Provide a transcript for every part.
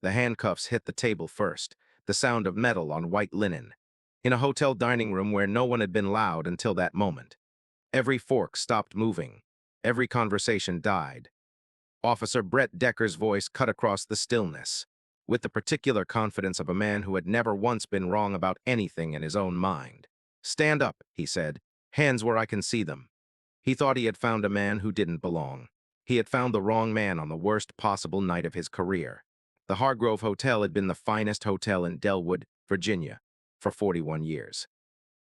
The handcuffs hit the table first, the sound of metal on white linen. In a hotel dining room where no one had been loud until that moment. Every fork stopped moving. Every conversation died. Officer Brett Dekker's voice cut across the stillness, with the particular confidence of a man who had never once been wrong about anything in his own mind. "Stand up," he said. "Hands where I can see them." He thought he had found a man who didn't belong. He had found the wrong man on the worst possible night of his career. The Hargrove Hotel had been the finest hotel in Delwood, Virginia, for 41 years.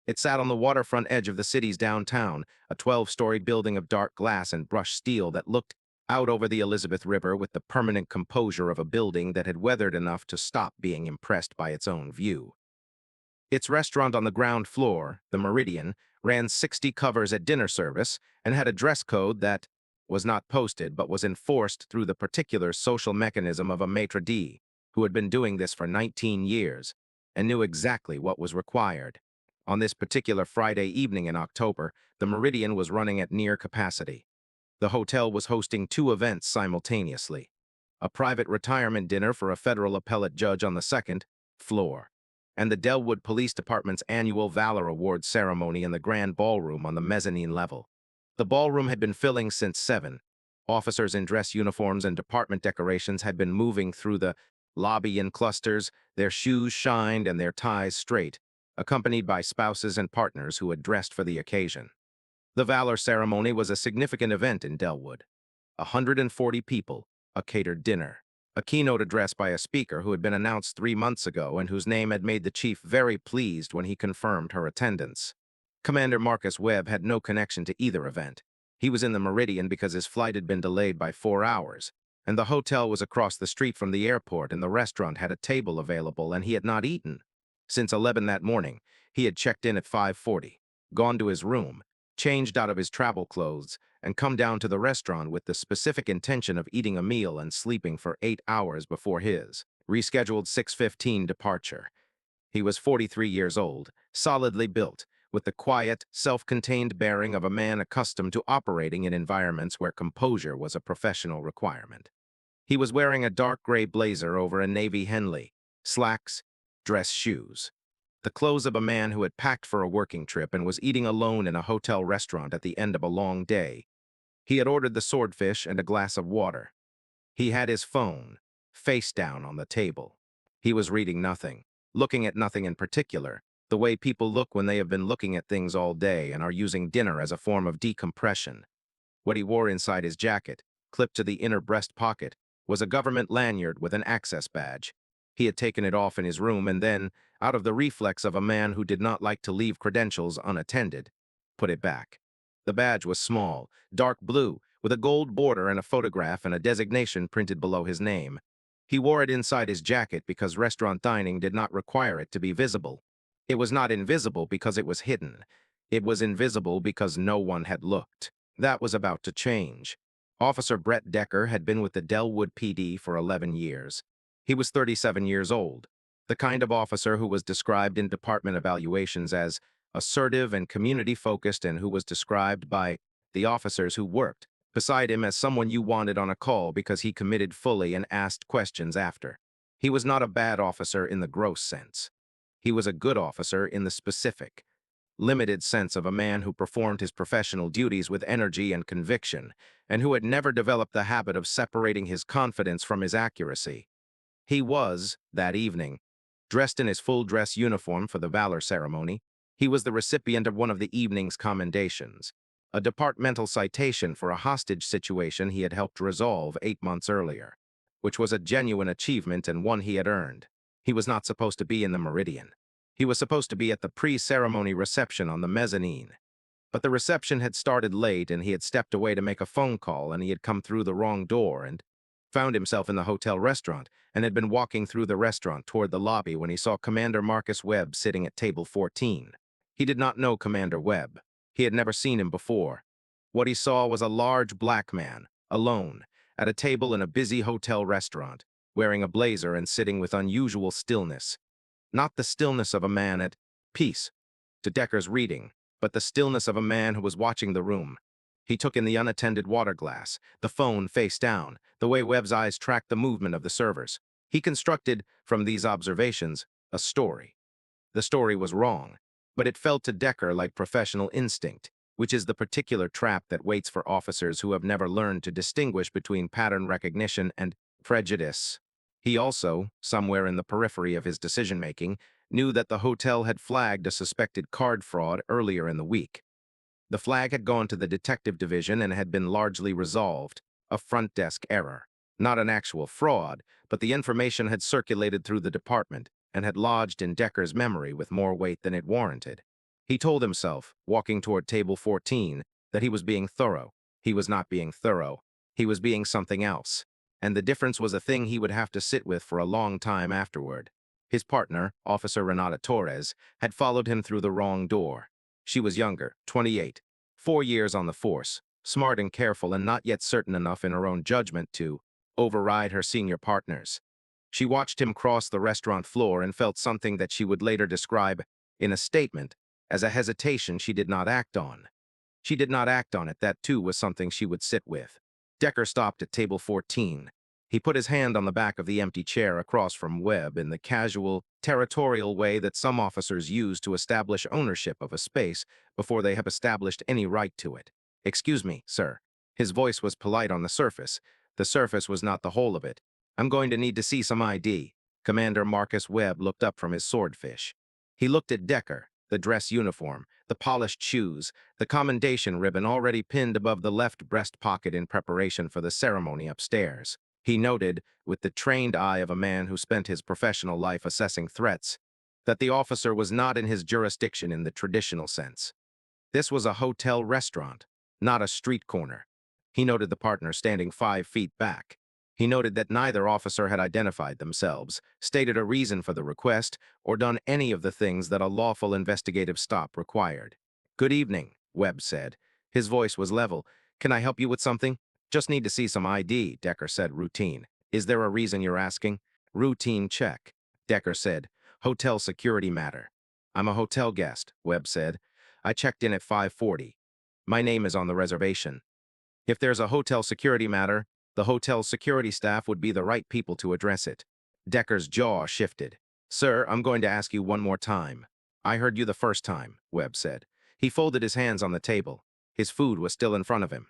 It sat on the waterfront edge of the city's downtown, a 12-story building of dark glass and brushed steel that looked out over the Elizabeth River with the permanent composure of a building that had weathered enough to stop being impressed by its own view. Its restaurant on the ground floor, the Meridian, ran 60 covers at dinner service and had a dress code that was not posted but was enforced through the particular social mechanism of a maitre d' who had been doing this for 19 years and knew exactly what was required. On this particular Friday evening in October, the Meridian was running at near capacity. The hotel was hosting two events simultaneously: a private retirement dinner for a federal appellate judge on the second floor, and the Delwood Police Department's annual Valor Award ceremony in the grand ballroom on the mezzanine level. The ballroom had been filling since 7. Officers in dress uniforms and department decorations had been moving through the lobby in clusters, their shoes shined and their ties straight, accompanied by spouses and partners who had dressed for the occasion. The Valor ceremony was a significant event in Delwood. 140 people, a catered dinner, a keynote address by a speaker who had been announced 3 months ago and whose name had made the chief very pleased when he confirmed her attendance. Commander Marcus Webb had no connection to either event. He was in the Meridian because his flight had been delayed by 4 hours, and the hotel was across the street from the airport and the restaurant had a table available and he had not eaten. Since 11 that morning, he had checked in at 5:40, gone to his room, changed out of his travel clothes, and come down to the restaurant with the specific intention of eating a meal and sleeping for 8 hours before his rescheduled 6:15 departure. He was 43 years old, solidly built, with the quiet, self-contained bearing of a man accustomed to operating in environments where composure was a professional requirement. He was wearing a dark gray blazer over a navy Henley, slacks, dress shoes. The clothes of a man who had packed for a working trip and was eating alone in a hotel restaurant at the end of a long day. He had ordered the swordfish and a glass of water. He had his phone, face down on the table. He was reading nothing, looking at nothing in particular, the way people look when they have been looking at things all day and are using dinner as a form of decompression. What he wore inside his jacket, clipped to the inner breast pocket, was a government lanyard with an access badge. He had taken it off in his room and then, out of the reflex of a man who did not like to leave credentials unattended, put it back. The badge was small, dark blue, with a gold border and a photograph and a designation printed below his name. He wore it inside his jacket because restaurant dining did not require it to be visible. It was not invisible because it was hidden. It was invisible because no one had looked. That was about to change. Officer Brett Dekker had been with the Delwood PD for 11 years. He was 37 years old, the kind of officer who was described in department evaluations as assertive and community-focused and who was described by the officers who worked beside him as someone you wanted on a call because he committed fully and asked questions after. He was not a bad officer in the gross sense. He was a good officer in the specific, limited sense of a man who performed his professional duties with energy and conviction, and who had never developed the habit of separating his confidence from his accuracy. He was, that evening, dressed in his full-dress uniform for the Valor ceremony. He was the recipient of one of the evening's commendations, a departmental citation for a hostage situation he had helped resolve 8 months earlier, which was a genuine achievement and one he had earned. He was not supposed to be in the Meridian. He was supposed to be at the pre-ceremony reception on the mezzanine. But the reception had started late and he had stepped away to make a phone call and he had come through the wrong door and found himself in the hotel restaurant and had been walking through the restaurant toward the lobby when he saw Commander Marcus Webb sitting at table 14. He did not know Commander Webb. He had never seen him before. What he saw was a large black man, alone, at a table in a busy hotel restaurant, wearing a blazer and sitting with unusual stillness. Not the stillness of a man at peace, to Dekker's reading, but the stillness of a man who was watching the room. He took in the unattended water glass, the phone face down, the way Webb's eyes tracked the movement of the servers. He constructed, from these observations, a story. The story was wrong, but it felt to Dekker like professional instinct, which is the particular trap that waits for officers who have never learned to distinguish between pattern recognition and prejudice. He also, somewhere in the periphery of his decision-making, knew that the hotel had flagged a suspected card fraud earlier in the week. The flag had gone to the detective division and had been largely resolved, a front desk error. Not an actual fraud, but the information had circulated through the department and had lodged in Dekker's memory with more weight than it warranted. He told himself, walking toward table 14, that he was being thorough. He was not being thorough. He was being something else. And the difference was a thing he would have to sit with for a long time afterward. His partner, Officer Renata Torres, had followed him through the wrong door. She was younger, 28, 4 years on the force, smart and careful and not yet certain enough in her own judgment to override her senior partners. She watched him cross the restaurant floor and felt something that she would later describe, in a statement, as a hesitation she did not act on. She did not act on it. That too was something she would sit with. Dekker stopped at table 14. He put his hand on the back of the empty chair across from Webb in the casual, territorial way that some officers use to establish ownership of a space before they have established any right to it. "Excuse me, sir." His voice was polite on the surface. The surface was not the whole of it. "I'm going to need to see some ID." Commander Marcus Webb looked up from his swordfish. He looked at Dekker, the dress uniform, the polished shoes, the commendation ribbon already pinned above the left breast pocket in preparation for the ceremony upstairs. He noted, with the trained eye of a man who spent his professional life assessing threats, that the officer was not in his jurisdiction in the traditional sense. This was a hotel restaurant, not a street corner. He noted the partner standing 5 feet back. He noted that neither officer had identified themselves, stated a reason for the request, or done any of the things that a lawful investigative stop required. "Good evening," Webb said. His voice was level. "Can I help you with something?" "Just need to see some ID," Dekker said, routine. "Is there a reason you're asking?" "Routine check," Dekker said. "Hotel security matter." "I'm a hotel guest," Webb said. "I checked in at 5:40. My name is on the reservation." If there's a hotel security matter, the hotel security staff would be the right people to address it. Dekker's jaw shifted. "Sir, I'm going to ask you one more time." "I heard you the first time," Webb said. He folded his hands on the table. His food was still in front of him.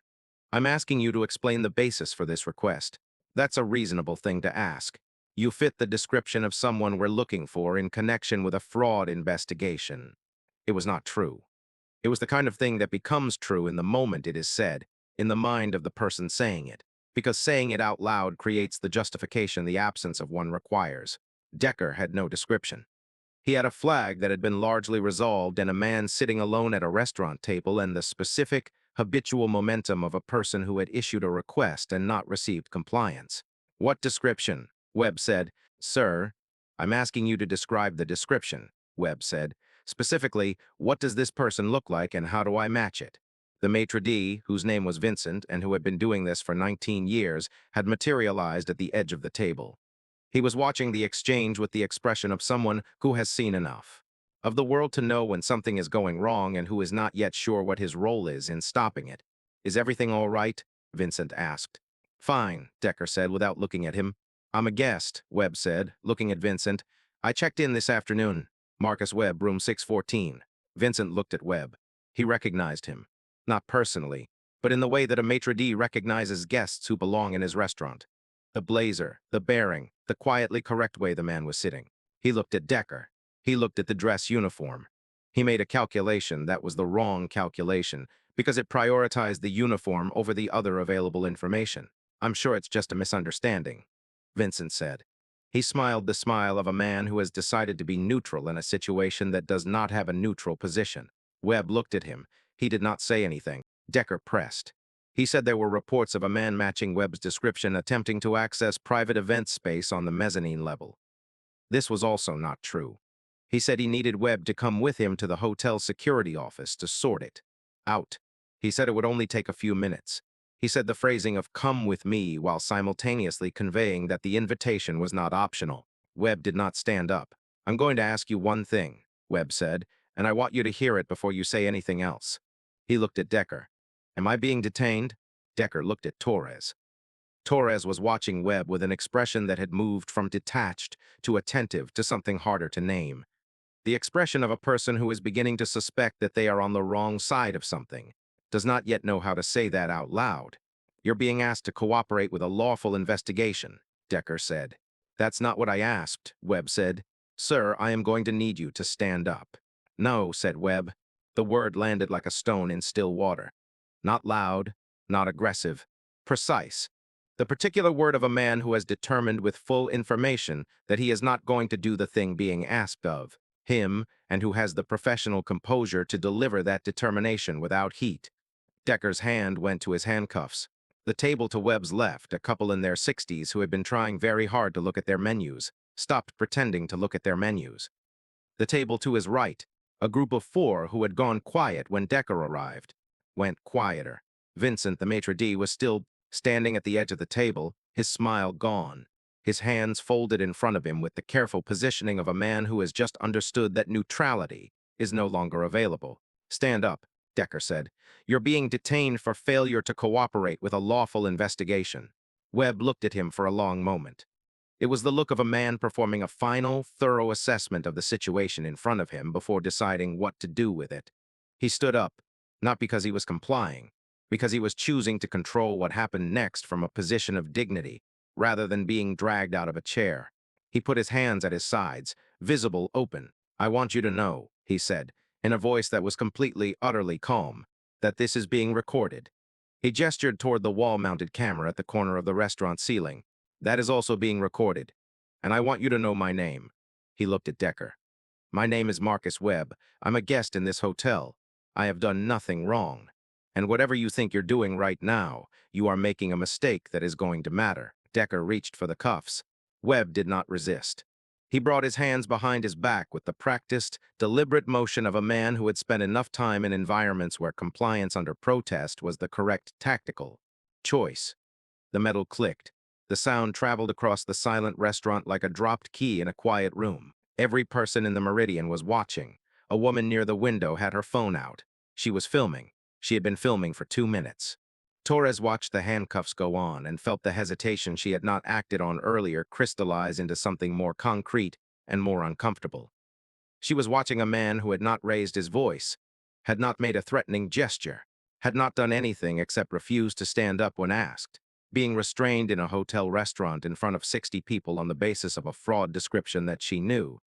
"I'm asking you to explain the basis for this request." "That's a reasonable thing to ask. You fit the description of someone we're looking for in connection with a fraud investigation." It was not true. It was the kind of thing that becomes true in the moment it is said, in the mind of the person saying it, because saying it out loud creates the justification the absence of one requires. Dekker had no description. He had a flag that had been largely resolved and a man sitting alone at a restaurant table and the specific, habitual momentum of a person who had issued a request and not received compliance. "What description?" Webb said. "Sir, I'm asking you to describe the description," Webb said. "Specifically, what does this person look like and how do I match it?" The maitre d', whose name was Vincent and who had been doing this for 19 years, had materialized at the edge of the table. He was watching the exchange with the expression of someone who has seen enough of the world to know when something is going wrong and who is not yet sure what his role is in stopping it. "Is everything all right?" Vincent asked. "Fine," Dekker said without looking at him. "I'm a guest," Webb said, looking at Vincent. "I checked in this afternoon. Marcus Webb, room 614. Vincent looked at Webb. He recognized him. Not personally, but in the way that a maitre d' recognizes guests who belong in his restaurant. The blazer, the bearing, the quietly correct way the man was sitting. He looked at Dekker. He looked at the dress uniform. He made a calculation that was the wrong calculation, because it prioritized the uniform over the other available information. "I'm sure it's just a misunderstanding," Vincent said. He smiled the smile of a man who has decided to be neutral in a situation that does not have a neutral position. Webb looked at him. He did not say anything. Dekker pressed. He said there were reports of a man matching Webb's description attempting to access private event space on the mezzanine level. This was also not true. He said he needed Webb to come with him to the hotel security office to sort it out. He said it would only take a few minutes. He said the phrasing of "come with me" while simultaneously conveying that the invitation was not optional. Webb did not stand up. "I'm going to ask you one thing," Webb said, "and I want you to hear it before you say anything else." He looked at Dekker. "Am I being detained?" Dekker looked at Torres. Torres was watching Webb with an expression that had moved from detached to attentive to something harder to name. The expression of a person who is beginning to suspect that they are on the wrong side of something, does not yet know how to say that out loud. You're being asked to cooperate with a lawful investigation, Dekker said. That's not what I asked, Webb said. Sir, I am going to need you to stand up. No, said Webb. The word landed like a stone in still water. Not loud, not aggressive, precise. The particular word of a man who has determined with full information that he is not going to do the thing being asked of him, and who has the professional composure to deliver that determination without heat. Dekker's hand went to his handcuffs. The table to Webb's left, a couple in their 60s who had been trying very hard to look at their menus, stopped pretending to look at their menus. The table to his right, a group of 4 who had gone quiet when Dekker arrived, went quieter. Vincent, the maitre d', was still standing at the edge of the table, his smile gone, his hands folded in front of him with the careful positioning of a man who has just understood that neutrality is no longer available. Stand up, Dekker said. You're being detained for failure to cooperate with a lawful investigation. Webb looked at him for a long moment. It was the look of a man performing a final, thorough assessment of the situation in front of him before deciding what to do with it. He stood up, not because he was complying, because he was choosing to control what happened next from a position of dignity, rather than being dragged out of a chair. He put his hands at his sides, visible, open. I want you to know, he said, in a voice that was completely, utterly calm, that this is being recorded. He gestured toward the wall-mounted camera at the corner of the restaurant ceiling. That is also being recorded. And I want you to know my name. He looked at Dekker. My name is Marcus Webb. I'm a guest in this hotel. I have done nothing wrong. And whatever you think you're doing right now, you are making a mistake that is going to matter. Dekker reached for the cuffs. Webb did not resist. He brought his hands behind his back with the practiced, deliberate motion of a man who had spent enough time in environments where compliance under protest was the correct tactical choice. The metal clicked. The sound traveled across the silent restaurant like a dropped key in a quiet room. Every person in the Meridian was watching. A woman near the window had her phone out. She was filming. She had been filming for 2 minutes. Torres watched the handcuffs go on and felt the hesitation she had not acted on earlier crystallize into something more concrete and more uncomfortable. She was watching a man who had not raised his voice, had not made a threatening gesture, had not done anything except refuse to stand up when asked, being restrained in a hotel restaurant in front of 60 people on the basis of a fraud description that she knew,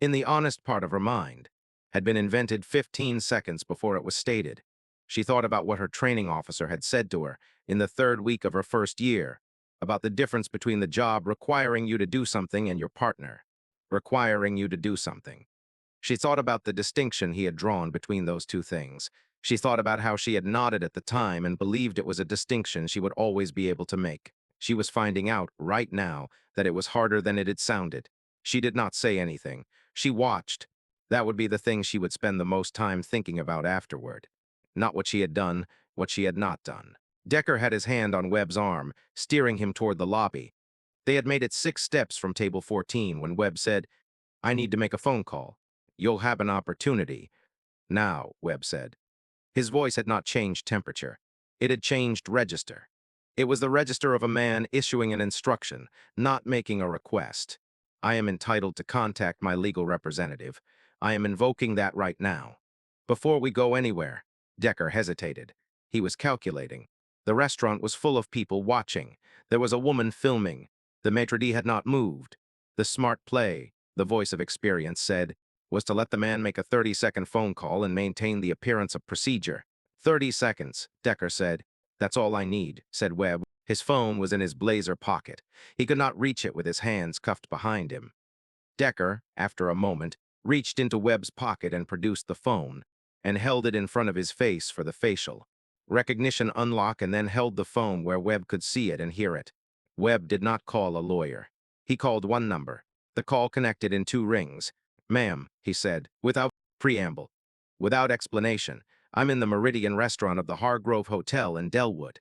in the honest part of her mind, had been invented 15 seconds before it was stated. She thought about what her training officer had said to her in the 3rd week of her first year, about the difference between the job requiring you to do something and your partner requiring you to do something. She thought about the distinction he had drawn between those two things. She thought about how she had nodded at the time and believed it was a distinction she would always be able to make. She was finding out, right now, that it was harder than it had sounded. She did not say anything. She watched. That would be the thing she would spend the most time thinking about afterward. Not what she had done, what she had not done. Dekker had his hand on Webb's arm, steering him toward the lobby. They had made it 6 steps from table 14 when Webb said, I need to make a phone call. You'll have an opportunity. Now, Webb said. His voice had not changed temperature. It had changed register. It was the register of a man issuing an instruction, not making a request. I am entitled to contact my legal representative. I am invoking that right now. Before we go anywhere, Dekker hesitated. He was calculating. The restaurant was full of people watching. There was a woman filming. The maitre d' had not moved. The smart play, the voice of experience said, was to let the man make a 30-second phone call and maintain the appearance of procedure. 30 seconds, Dekker said. That's all I need, said Webb. His phone was in his blazer pocket. He could not reach it with his hands cuffed behind him. Dekker, after a moment, reached into Webb's pocket and produced the phone, and held it in front of his face for the facial recognition unlock, and then held the phone where Webb could see it and hear it. Webb did not call a lawyer. He called one number. The call connected in 2 rings. Ma'am, he said, without preamble, without explanation, I'm in the Meridian restaurant of the Hargrove Hotel in Delwood.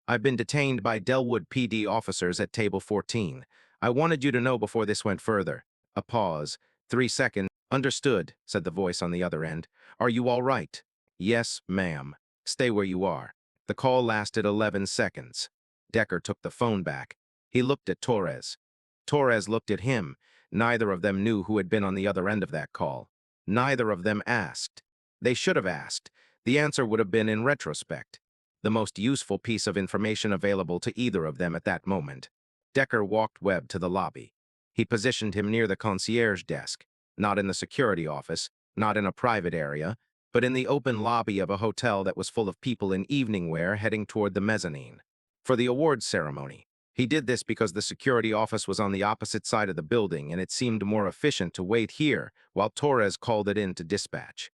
I've been detained by Delwood PD officers at table 14. I wanted you to know before this went further. A pause. 3 seconds. Understood, said the voice on the other end. Are you all right? Yes, ma'am. Stay where you are. The call lasted 11 seconds. Dekker took the phone back. He looked at Torres. Torres looked at him. Neither of them knew who had been on the other end of that call. Neither of them asked. They should have asked. The answer would have been in retrospect. The most useful piece of information available to either of them at that moment. Dekker walked Webb to the lobby. He positioned him near the concierge desk, not in the security office, not in a private area, but in the open lobby of a hotel that was full of people in evening wear heading toward the mezzanine. For the awards ceremony, he did this because the security office was on the opposite side of the building and it seemed more efficient to wait here while Torres called it in to dispatch.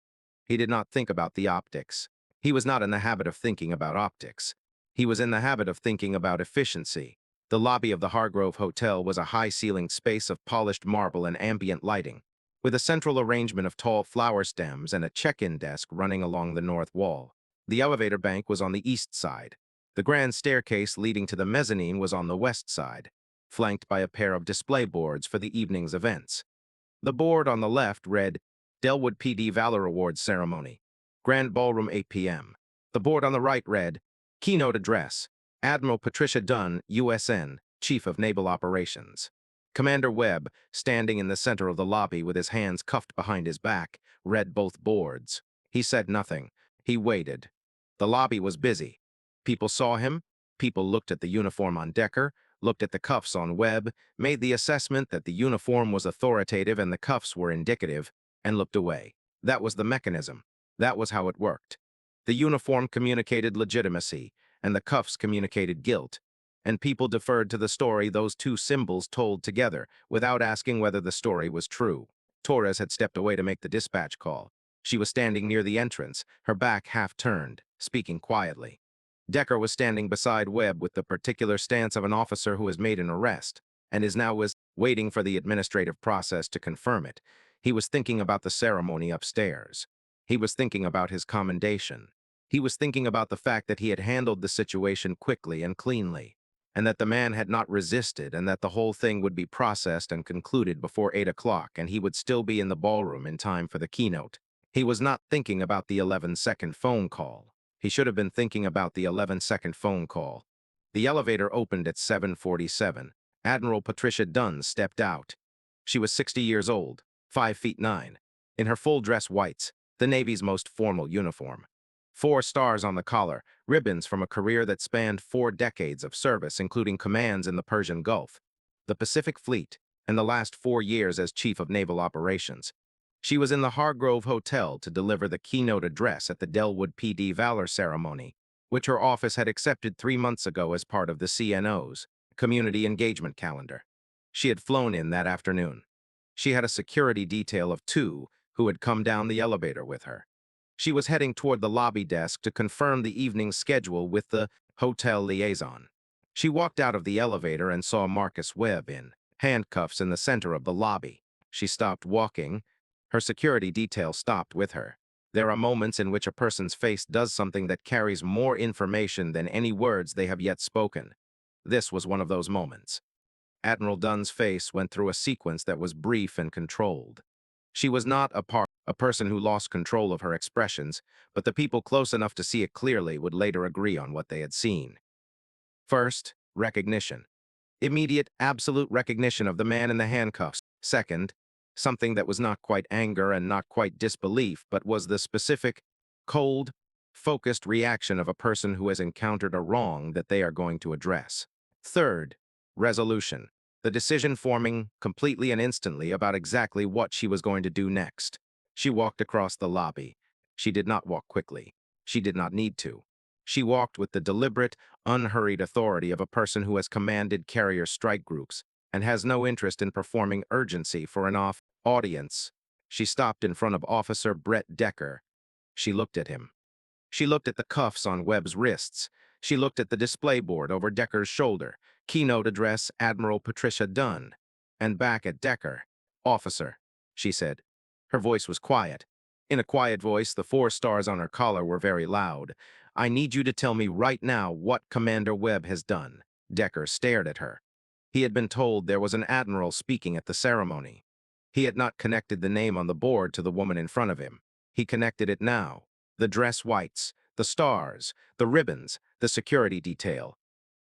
He did not think about the optics. He was not in the habit of thinking about optics. He was in the habit of thinking about efficiency. The lobby of the Hargrove Hotel was a high-ceilinged space of polished marble and ambient lighting, with a central arrangement of tall flower stems and a check-in desk running along the north wall. The elevator bank was on the east side. The grand staircase leading to the mezzanine was on the west side, flanked by a pair of display boards for the evening's events. The board on the left read, Delwood PD Valor Awards Ceremony, Grand Ballroom 8 p.m. The board on the right read, Keynote Address, Admiral Patricia Dunn, USN, Chief of Naval Operations. Commander Webb, standing in the center of the lobby with his hands cuffed behind his back, read both boards. He said nothing. He waited. The lobby was busy. People saw him. People looked at the uniform on Dekker, looked at the cuffs on Webb, made the assessment that the uniform was authoritative and the cuffs were indicative, and looked away. That was the mechanism. That was how it worked. The uniform communicated legitimacy, and the cuffs communicated guilt, and people deferred to the story those two symbols told together, without asking whether the story was true. Torres had stepped away to make the dispatch call. She was standing near the entrance, her back half turned, speaking quietly. Dekker was standing beside Webb with the particular stance of an officer who has made an arrest, and was waiting for the administrative process to confirm it. He was thinking about the ceremony upstairs. He was thinking about his commendation. He was thinking about the fact that he had handled the situation quickly and cleanly, and that the man had not resisted, and that the whole thing would be processed and concluded before 8 o'clock, and he would still be in the ballroom in time for the keynote. He was not thinking about the 11-second phone call. He should have been thinking about the 11-second phone call. The elevator opened at 7:47. Admiral Patricia Dunn stepped out. She was 60 years old, 5'9", in her full dress whites, the Navy's most formal uniform. 4 stars on the collar, ribbons from a career that spanned 4 decades of service, including commands in the Persian Gulf, the Pacific Fleet, and the last 4 years as Chief of Naval Operations. She was in the Hargrove Hotel to deliver the keynote address at the Delwood PD Valor Ceremony, which her office had accepted 3 months ago as part of the CNO's Community Engagement Calendar. She had flown in that afternoon. She had a security detail of 2 who had come down the elevator with her. She was heading toward the lobby desk to confirm the evening's schedule with the hotel liaison. She walked out of the elevator and saw Marcus Webb in handcuffs in the center of the lobby. She stopped walking. Her security detail stopped with her. There are moments in which a person's face does something that carries more information than any words they have yet spoken. This was one of those moments. Admiral Dunn's face went through a sequence that was brief and controlled. She was not a person who lost control of her expressions, but the people close enough to see it clearly would later agree on what they had seen. First, recognition. Immediate, absolute recognition of the man in the handcuffs. Second, something that was not quite anger and not quite disbelief, but was the specific, cold, focused reaction of a person who has encountered a wrong that they are going to address. Third, resolution. The decision forming completely and instantly about exactly what she was going to do next. She walked across the lobby. She did not walk quickly. She did not need to. She walked with the deliberate, unhurried authority of a person who has commanded carrier strike groups and has no interest in performing urgency for an audience. She stopped in front of Officer Brett Dekker. She looked at him. She looked at the cuffs on Webb's wrists. She looked at the display board over Dekker's shoulder. Keynote address, Admiral Patricia Dunn. And back at Dekker. Officer, she said. Her voice was quiet. In a quiet voice, the 4 stars on her collar were very loud. I need you to tell me right now what Commander Webb has done. Dekker stared at her. He had been told there was an admiral speaking at the ceremony. He had not connected the name on the board to the woman in front of him. He connected it now. The dress whites, the stars, the ribbons, the security detail.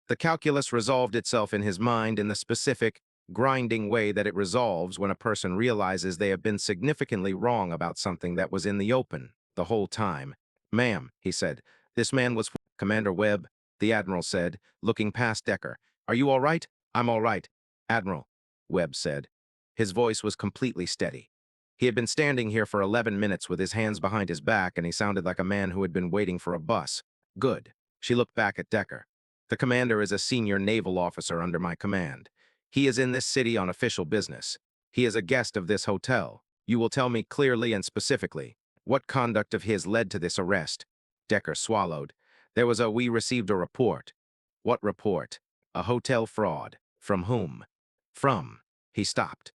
The calculus resolved itself in his mind in the specific, grinding way that it resolves when a person realizes they have been significantly wrong about something that was in the open the whole time. "Ma'am," he said, "this man was Commander Webb," the Admiral said, looking past Dekker. "Are you all right?" "I'm all right, Admiral," Webb said. His voice was completely steady. He had been standing here for 11 minutes with his hands behind his back, and he sounded like a man who had been waiting for a bus. "Good." She looked back at Dekker. "The commander is a senior naval officer under my command. He is in this city on official business. He is a guest of this hotel. You will tell me clearly and specifically what conduct of his led to this arrest." Dekker swallowed. We received a report." "What report?" "A hotel fraud." "From whom?" "From." He stopped.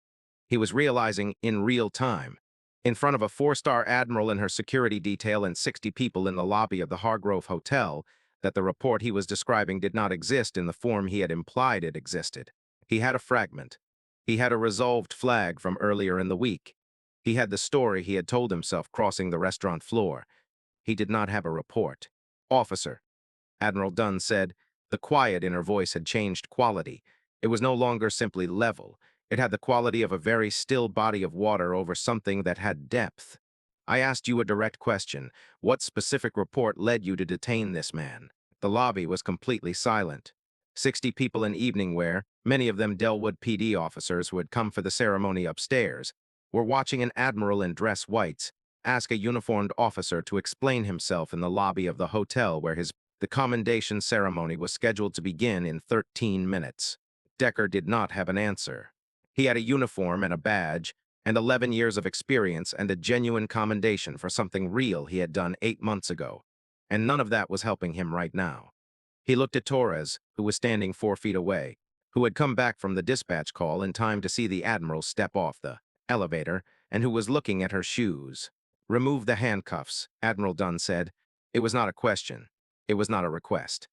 He was realizing in real time, in front of a four-star admiral and her security detail and 60 people in the lobby of the Hargrove Hotel, that the report he was describing did not exist in the form he had implied it existed. He had a fragment. He had a resolved flag from earlier in the week. He had the story he had told himself crossing the restaurant floor. He did not have a report. "Officer," Admiral Dunn said. The quiet in her voice had changed quality. It was no longer simply level. It had the quality of a very still body of water over something that had depth. "I asked you a direct question. What specific report led you to detain this man?" The lobby was completely silent. 60 people in evening wear, many of them Delwood PD officers who had come for the ceremony upstairs, were watching an admiral in dress whites ask a uniformed officer to explain himself in the lobby of the hotel where the commendation ceremony was scheduled to begin in 13 minutes. Dekker did not have an answer. He had a uniform and a badge, and 11 years of experience and a genuine commendation for something real he had done 8 months ago. And none of that was helping him right now. He looked at Torres, who was standing 4 feet away, who had come back from the dispatch call in time to see the Admiral step off the elevator, and who was looking at her shoes. "Remove the handcuffs," Admiral Dunn said. It was not a question. It was not a request.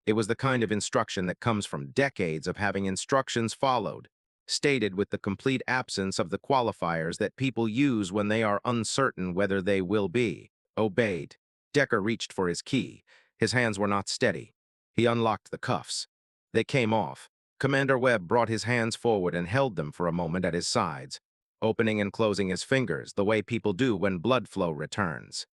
It was the kind of instruction that comes from decades of having instructions followed, stated with the complete absence of the qualifiers that people use when they are uncertain whether they will be obeyed. Dekker reached for his key. His hands were not steady. He unlocked the cuffs. They came off. Commander Webb brought his hands forward and held them for a moment at his sides, opening and closing his fingers the way people do when blood flow returns.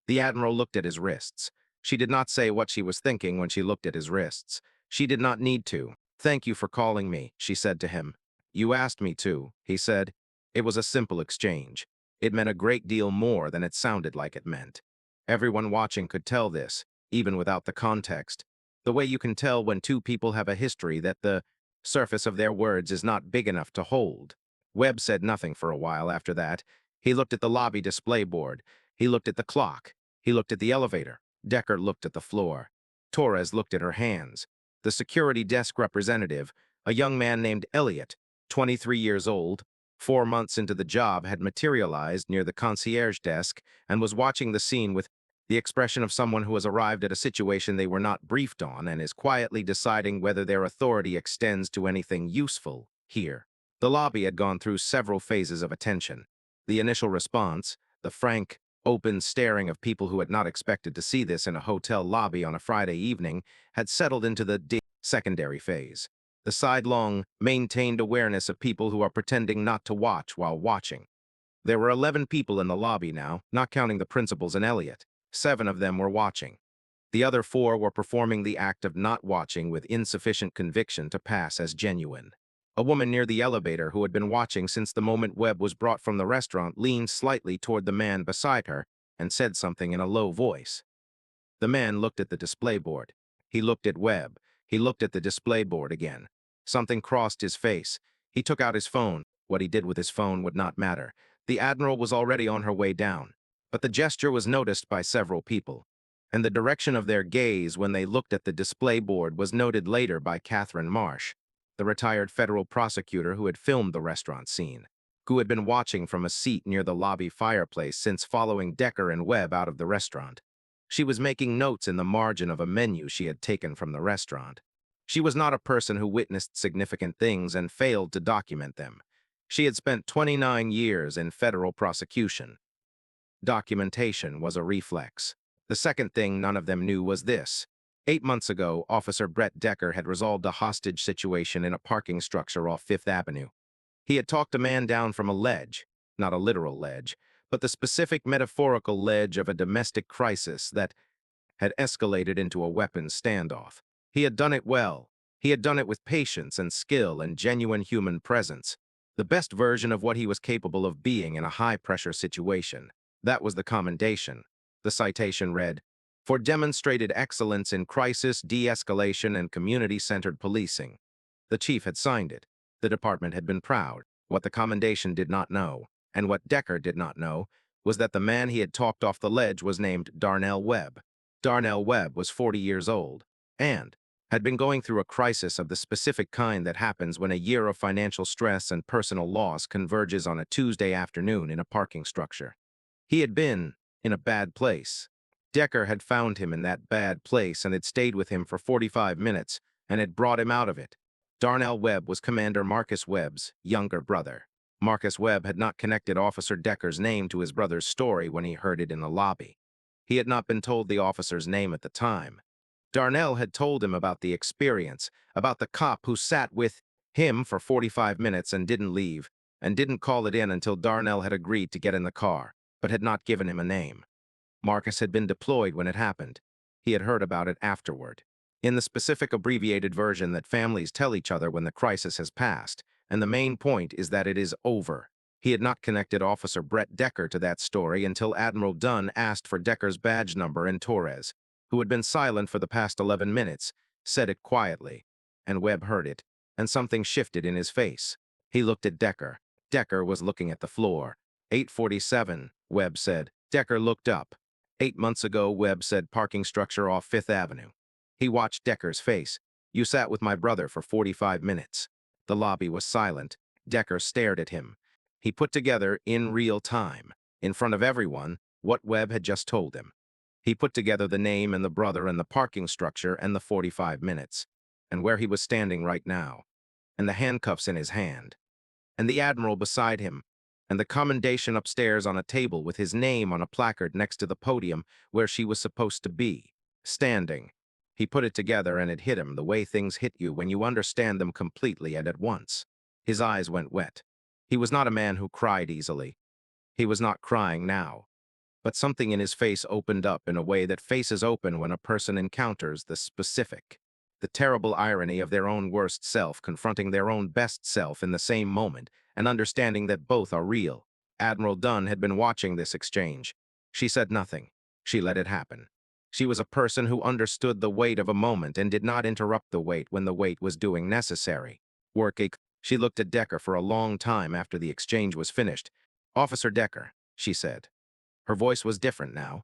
The Admiral looked at his wrists. She did not say what she was thinking when she looked at his wrists. She did not need to. "Thank you for calling me," she said to him. "You asked me to," he said. It was a simple exchange. It meant a great deal more than it sounded like it meant. Everyone watching could tell this, even without the context. The way you can tell when two people have a history that the surface of their words is not big enough to hold. Webb said nothing for a while after that. He looked at the lobby display board. He looked at the clock. He looked at the elevator. Dekker looked at the floor. Torres looked at her hands. The security desk representative, a young man named Elliot, 23 years old, 4 months into the job, had materialized near the concierge desk and was watching the scene with the expression of someone who has arrived at a situation they were not briefed on and is quietly deciding whether their authority extends to anything useful here. The lobby had gone through several phases of attention. The initial response, the frank, open staring of people who had not expected to see this in a hotel lobby on a Friday evening, had settled into the secondary phase. The sidelong, maintained awareness of people who are pretending not to watch while watching. There were 11 people in the lobby now, not counting the principals and Elliot. 7 of them were watching. The other 4 were performing the act of not watching with insufficient conviction to pass as genuine. A woman near the elevator who had been watching since the moment Webb was brought from the restaurant leaned slightly toward the man beside her and said something in a low voice. The man looked at the display board. He looked at Webb. He looked at the display board again. Something crossed his face. He took out his phone. What he did with his phone would not matter. The Admiral was already on her way down. But the gesture was noticed by several people, and the direction of their gaze when they looked at the display board was noted later by Catherine Marsh, the retired federal prosecutor who had filmed the restaurant scene, who had been watching from a seat near the lobby fireplace since following Dekker and Webb out of the restaurant. She was making notes in the margin of a menu she had taken from the restaurant. She was not a person who witnessed significant things and failed to document them. She had spent 29 years in federal prosecution. Documentation was a reflex. The second thing none of them knew was this. 8 months ago, Officer Brett Dekker had resolved a hostage situation in a parking structure off Fifth Avenue. He had talked a man down from a ledge, not a literal ledge, but the specific metaphorical ledge of a domestic crisis that had escalated into a weapons standoff. He had done it well. He had done it with patience and skill and genuine human presence, the best version of what he was capable of being in a high-pressure situation. That was the commendation. The citation read, "For demonstrated excellence in crisis, de-escalation, and community-centered policing." The chief had signed it. The department had been proud. What the commendation did not know, and what Dekker did not know, was that the man he had talked off the ledge was named Darnell Webb. Darnell Webb was 40 years old and had been going through a crisis of the specific kind that happens when a year of financial stress and personal loss converges on a Tuesday afternoon in a parking structure. He had been in a bad place. Dekker had found him in that bad place and had stayed with him for 45 minutes and had brought him out of it. Darnell Webb was Commander Marcus Webb's younger brother. Marcus Webb had not connected Officer Dekker's name to his brother's story when he heard it in the lobby. He had not been told the officer's name at the time. Darnell had told him about the experience, about the cop who sat with him for 45 minutes and didn't leave, and didn't call it in until Darnell had agreed to get in the car, but had not given him a name. Marcus had been deployed when it happened. He had heard about it afterward, in the specific abbreviated version that families tell each other when the crisis has passed, and the main point is that it is over. He had not connected Officer Brett Dekker to that story until Admiral Dunn asked for Dekker's badge number, and Torres, who had been silent for the past 11 minutes, said it quietly, and Webb heard it, and something shifted in his face. He looked at Dekker. Dekker was looking at the floor. 8:47, Webb said. Dekker looked up. 8 months ago, Webb said, parking structure off Fifth Avenue. He watched Dekker's face. You sat with my brother for 45 minutes. The lobby was silent. Dekker stared at him. He put together, in real time, in front of everyone, what Webb had just told him. He put together the name and the brother and the parking structure and the 45 minutes, and where he was standing right now, and the handcuffs in his hand, and the Admiral beside him, and the commendation upstairs on a table with his name on a placard next to the podium where she was supposed to be, standing. He put it together and it hit him the way things hit you when you understand them completely and at once. His eyes went wet. He was not a man who cried easily. He was not crying now. But something in his face opened up in a way that faces open when a person encounters the specific, the terrible irony of their own worst self confronting their own best self in the same moment and understanding that both are real. Admiral Dunn had been watching this exchange. She said nothing. She let it happen. She was a person who understood the weight of a moment and did not interrupt the weight when the weight was doing necessary. She looked at Dekker for a long time after the exchange was finished. Officer Dekker, she said. Her voice was different now.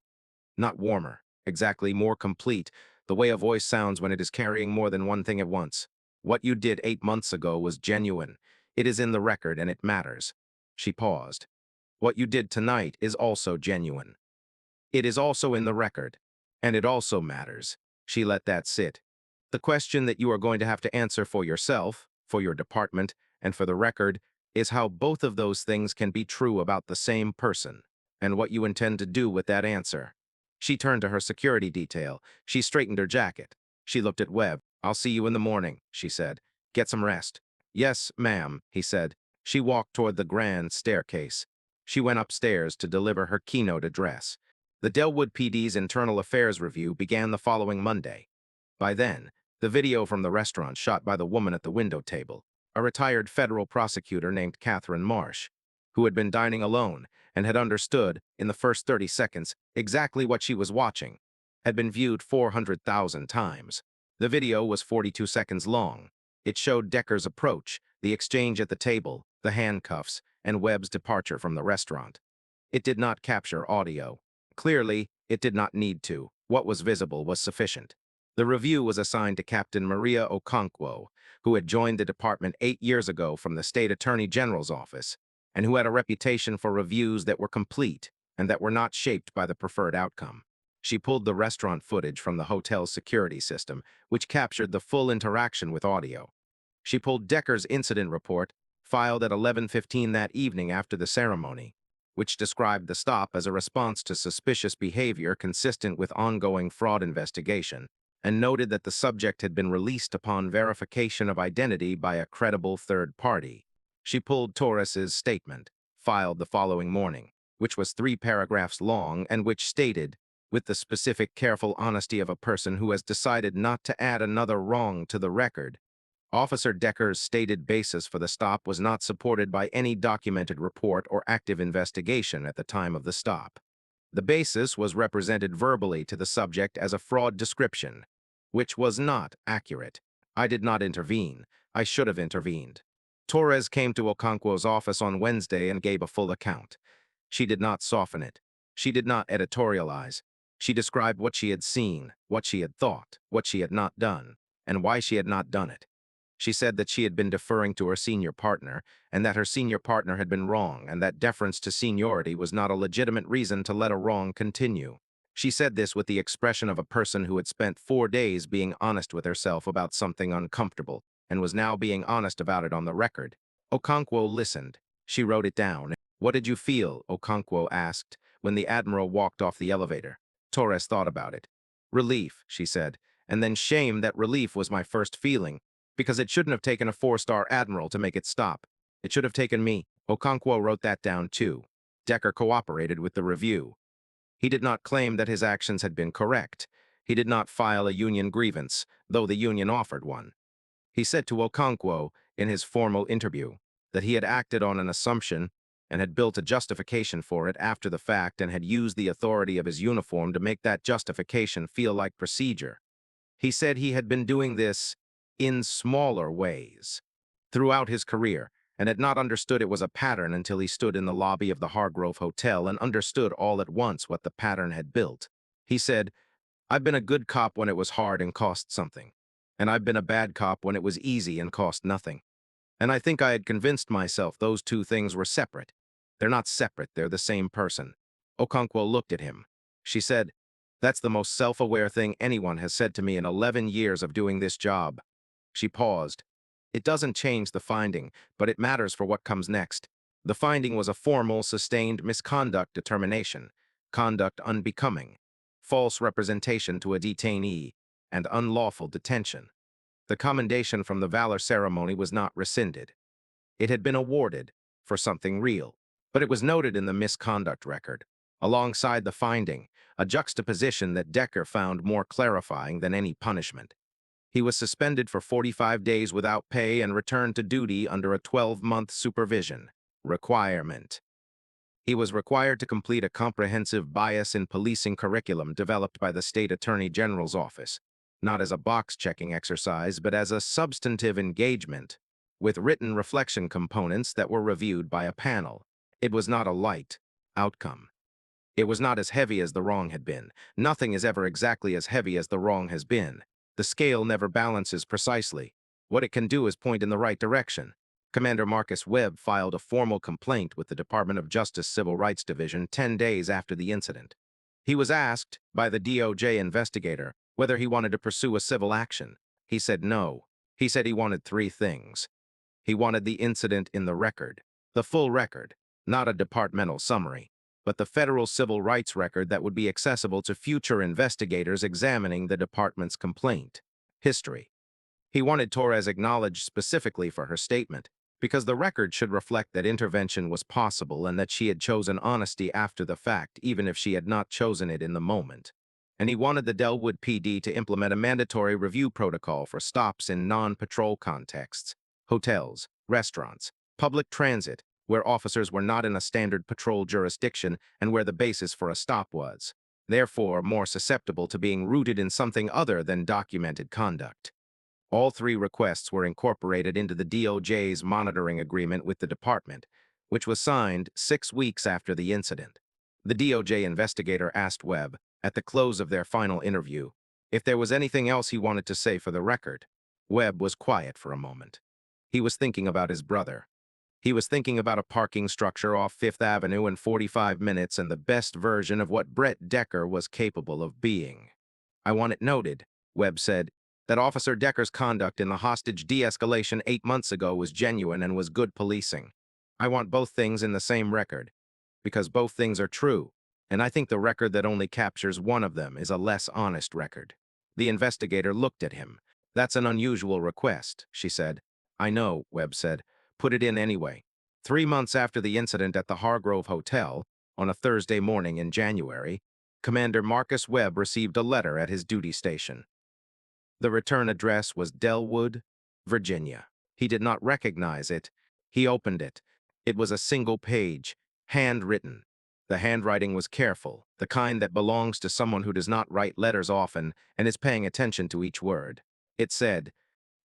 Not warmer, exactly more complete, the way a voice sounds when it is carrying more than one thing at once. What you did 8 months ago was genuine. It is in the record and it matters. She paused. What you did tonight is also genuine. It is also in the record, and it also matters. She let that sit. The question that you are going to have to answer for yourself, for your department, and for the record is how both of those things can be true about the same person, and what you intend to do with that answer. She turned to her security detail. She straightened her jacket. She looked at Webb. I'll see you in the morning, she said. Get some rest. Yes, ma'am, he said. She walked toward the grand staircase. She went upstairs to deliver her keynote address. The Delwood PD's Internal Affairs Review began the following Monday. By then, the video from the restaurant shot by the woman at the window table, a retired federal prosecutor named Catherine Marsh, who had been dining alone and had understood, in the first 30 seconds, exactly what she was watching, had been viewed 400,000 times. The video was 42 seconds long. It showed Dekker's approach, the exchange at the table, the handcuffs, and Webb's departure from the restaurant. It did not capture audio. Clearly, it did not need to. What was visible was sufficient. The review was assigned to Captain Maria Okonkwo, who had joined the department 8 years ago from the State Attorney General's office, and who had a reputation for reviews that were complete and that were not shaped by the preferred outcome. She pulled the restaurant footage from the hotel's security system, which captured the full interaction with audio. She pulled Dekker's incident report, filed at 11:15 that evening after the ceremony, which described the stop as a response to suspicious behavior consistent with ongoing fraud investigation, and noted that the subject had been released upon verification of identity by a credible third party. She pulled Torres's statement, filed the following morning, which was 3 paragraphs long and which stated, with the specific careful honesty of a person who has decided not to add another wrong to the record, Officer Dekker's stated basis for the stop was not supported by any documented report or active investigation at the time of the stop. The basis was represented verbally to the subject as a fraud description, which was not accurate. I did not intervene. I should have intervened. Torres came to Okonkwo's office on Wednesday and gave a full account. She did not soften it. She did not editorialize. She described what she had seen, what she had thought, what she had not done, and why she had not done it. She said that she had been deferring to her senior partner, and that her senior partner had been wrong, and that deference to seniority was not a legitimate reason to let a wrong continue. She said this with the expression of a person who had spent 4 days being honest with herself about something uncomfortable, and was now being honest about it on the record. Okonkwo listened. She wrote it down. "What did you feel?" Okonkwo asked, when the Admiral walked off the elevator. Torres thought about it. "Relief," she said, and then shame that relief was my first feeling, because it shouldn't have taken a 4-star Admiral to make it stop. It should have taken me. Okonkwo wrote that down too. Dekker cooperated with the review. He did not claim that his actions had been correct. He did not file a union grievance, though the union offered one. He said to Okonkwo, in his formal interview, that he had acted on an assumption and had built a justification for it after the fact and had used the authority of his uniform to make that justification feel like procedure. He said he had been doing this in smaller ways throughout his career and had not understood it was a pattern until he stood in the lobby of the Hargrove Hotel and understood all at once what the pattern had built. He said, "I've been a good cop when it was hard and cost something, and I've been a bad cop when it was easy and cost nothing. And I think I had convinced myself those two things were separate. They're not separate, they're the same person." Okonkwo looked at him. She said, "That's the most self-aware thing anyone has said to me in 11 years of doing this job." She paused. "It doesn't change the finding, but it matters for what comes next. The finding was a formal, sustained misconduct determination, conduct unbecoming, false representation to a detainee, and unlawful detention. The commendation from the valor ceremony was not rescinded. It had been awarded for something real, but it was noted in the misconduct record, alongside the finding, a juxtaposition that Dekker found more clarifying than any punishment. He was suspended for 45 days without pay and returned to duty under a 12-month supervision requirement. He was required to complete a comprehensive bias in policing curriculum developed by the State Attorney General's office, not as a box-checking exercise, but as a substantive engagement, with written reflection components that were reviewed by a panel. It was not a light outcome. It was not as heavy as the wrong had been. Nothing is ever exactly as heavy as the wrong has been. The scale never balances precisely. What it can do is point in the right direction. Commander Marcus Webb filed a formal complaint with the Department of Justice Civil Rights Division 10 days after the incident. He was asked by the DOJ investigator whether he wanted to pursue a civil action. He said no. He said he wanted 3 things. He wanted the incident in the record, the full record, not a departmental summary, but the federal civil rights record that would be accessible to future investigators examining the department's complaint. History. He wanted Torres acknowledged specifically for her statement, because the record should reflect that intervention was possible and that she had chosen honesty after the fact, even if she had not chosen it in the moment. And he wanted the Delwood PD to implement a mandatory review protocol for stops in non-patrol contexts, hotels, restaurants, public transit, where officers were not in a standard patrol jurisdiction and where the basis for a stop was, therefore more susceptible to being rooted in something other than documented conduct. All 3 requests were incorporated into the DOJ's monitoring agreement with the department, which was signed 6 weeks after the incident. The DOJ investigator asked Webb, at the close of their final interview, if there was anything else he wanted to say for the record. Webb was quiet for a moment. He was thinking about his brother. He was thinking about a parking structure off 5th Avenue in 45 minutes and the best version of what Brett Dekker was capable of being. "I want it noted," Webb said, "that Officer Dekker's conduct in the hostage de-escalation 8 months ago was genuine and was good policing. I want both things in the same record, because both things are true, and I think the record that only captures one of them is a less honest record." The investigator looked at him. "That's an unusual request," she said. "I know," Webb said. "Put it in anyway." 3 months after the incident at the Hargrove Hotel, on a Thursday morning in January, Commander Marcus Webb received a letter at his duty station. The return address was Delwood, Virginia. He did not recognize it. He opened it. It was a single page, handwritten. The handwriting was careful, the kind that belongs to someone who does not write letters often and is paying attention to each word. It said,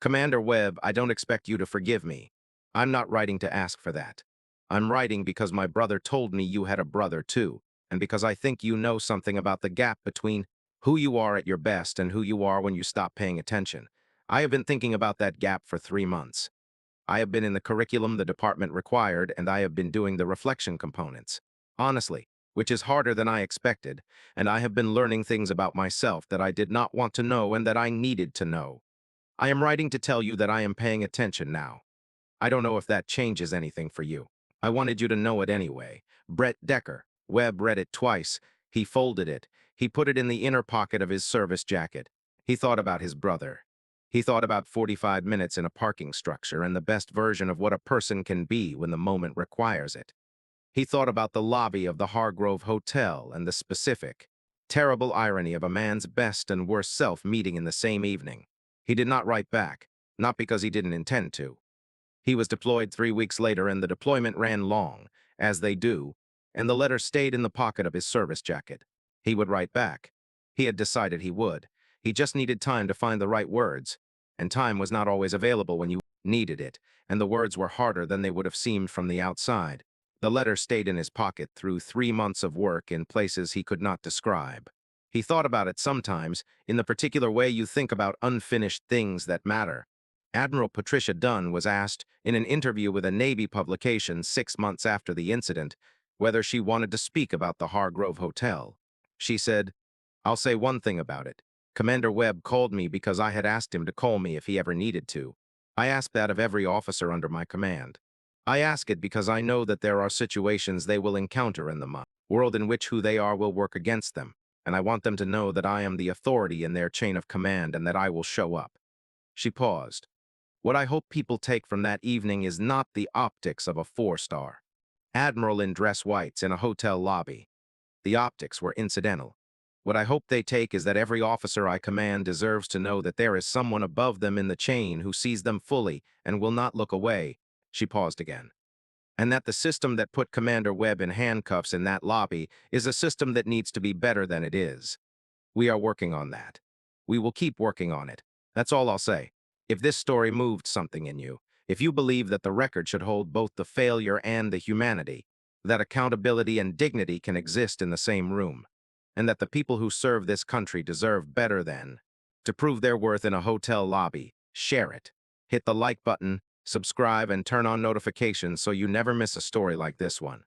"Commander Webb, I don't expect you to forgive me. I'm not writing to ask for that. I'm writing because my brother told me you had a brother too, and because I think you know something about the gap between who you are at your best and who you are when you stop paying attention. I have been thinking about that gap for 3 months. I have been in the curriculum the department required, and I have been doing the reflection components. Honestly, which is harder than I expected, and I have been learning things about myself that I did not want to know and that I needed to know. I am writing to tell you that I am paying attention now. I don't know if that changes anything for you. I wanted you to know it anyway. Brett Dekker." Webb read it twice. He folded it. He put it in the inner pocket of his service jacket. He thought about his brother. He thought about 45 minutes in a parking structure and the best version of what a person can be when the moment requires it. He thought about the lobby of the Hargrove Hotel and the specific, terrible irony of a man's best and worst self meeting in the same evening. He did not write back, not because he didn't intend to. He was deployed 3 weeks later, and the deployment ran long, as they do, and the letter stayed in the pocket of his service jacket. He would write back. He had decided he would. He just needed time to find the right words, and time was not always available when you needed it, and the words were harder than they would have seemed from the outside. The letter stayed in his pocket through 3 months of work in places he could not describe. He thought about it sometimes, in the particular way you think about unfinished things that matter. Admiral Patricia Dunn was asked, in an interview with a Navy publication 6 months after the incident, whether she wanted to speak about the Hargrove Hotel. She said, "I'll say one thing about it. Commander Webb called me because I had asked him to call me if he ever needed to. I ask that of every officer under my command. I ask it because I know that there are situations they will encounter in the world in which who they are will work against them, and I want them to know that I am the authority in their chain of command and that I will show up." She paused. "What I hope people take from that evening is not the optics of a 4-star Admiral in dress whites in a hotel lobby. The optics were incidental. What I hope they take is that every officer I command deserves to know that there is someone above them in the chain who sees them fully and will not look away." She paused again. "And that the system that put Commander Webb in handcuffs in that lobby is a system that needs to be better than it is. We are working on that. We will keep working on it. That's all I'll say. If this story moved something in you, if you believe that the record should hold both the failure and the humanity, that accountability and dignity can exist in the same room, and that the people who serve this country deserve better than to prove their worth in a hotel lobby, share it. Hit the like button, subscribe, and turn on notifications so you never miss a story like this one.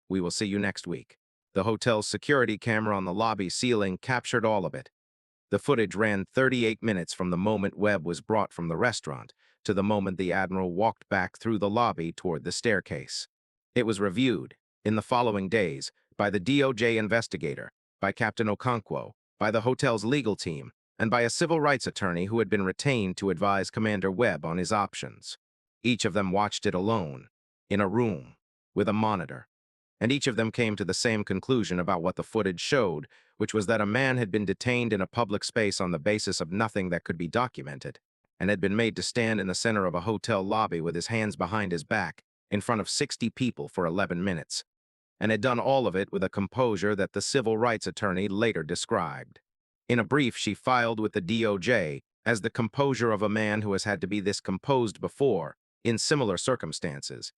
We will see you next week. The hotel's security camera on the lobby ceiling captured all of it. The footage ran 38 minutes from the moment Webb was brought from the restaurant to the moment the Admiral walked back through the lobby toward the staircase. It was reviewed, in the following days, by the DOJ investigator, by Captain Okonkwo, by the hotel's legal team, and by a civil rights attorney who had been retained to advise Commander Webb on his options. Each of them watched it alone, in a room, with a monitor. And each of them came to the same conclusion about what the footage showed, which was that a man had been detained in a public space on the basis of nothing that could be documented, and had been made to stand in the center of a hotel lobby with his hands behind his back, in front of 60 people for 11 minutes, and had done all of it with a composure that the civil rights attorney later described. In a brief she filed with the DOJ as the composure of a man who has had to be this composed before, in similar circumstances,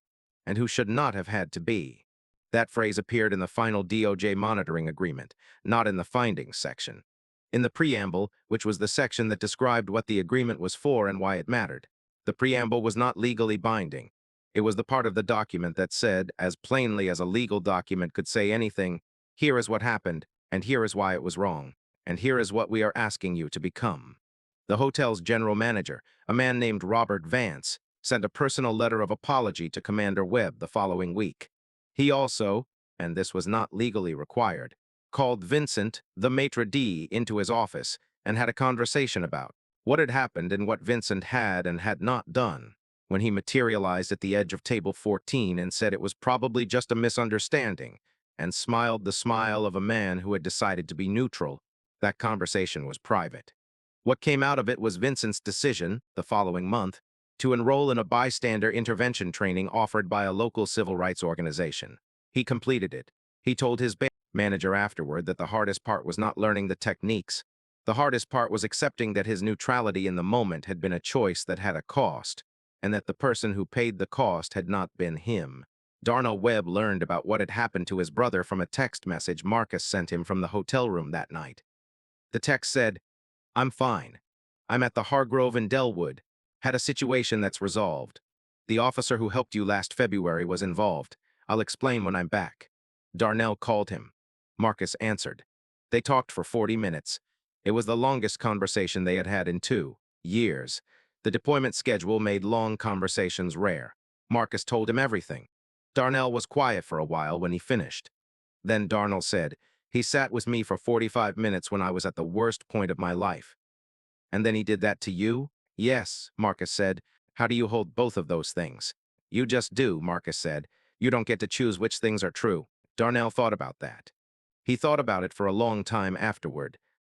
and who should not have had to be. That phrase appeared in the final DOJ monitoring agreement, not in the findings section. In the preamble, which was the section that described what the agreement was for and why it mattered, the preamble was not legally binding. It was the part of the document that said, as plainly as a legal document could say anything, "Here is what happened, and here is why it was wrong, and here is what we are asking you to become." The hotel's general manager, a man named Robert Vance, sent a personal letter of apology to Commander Webb the following week. He also, and this was not legally required, called Vincent, the maitre d', into his office and had a conversation about what had happened and what Vincent had and had not done. When he materialized at the edge of table 14 and said it was probably just a misunderstanding, and smiled the smile of a man who had decided to be neutral, that conversation was private. What came out of it was Vincent's decision, the following month, to enroll in a bystander intervention training offered by a local civil rights organization. He completed it. He told his manager afterward that the hardest part was not learning the techniques. The hardest part was accepting that his neutrality in the moment had been a choice that had a cost, and that the person who paid the cost had not been him. Darnell Webb learned about what had happened to his brother from a text message Marcus sent him from the hotel room that night. The text said, "I'm fine. I'm at the Hargrove in Delwood. Had a situation that's resolved. The officer who helped you last February was involved. I'll explain when I'm back." Darnell called him. Marcus answered. They talked for 40 minutes. It was the longest conversation they had had in 2 years. The deployment schedule made long conversations rare. Marcus told him everything. Darnell was quiet for a while when he finished. Then Darnell said, "He sat with me for 45 minutes when I was at the worst point of my life." "And then he did that to you?" "Yes," Marcus said. "How do you hold both of those things?" "You just do," Marcus said. "You don't get to choose which things are true." Darnell thought about that. He thought about it for a long time afterward.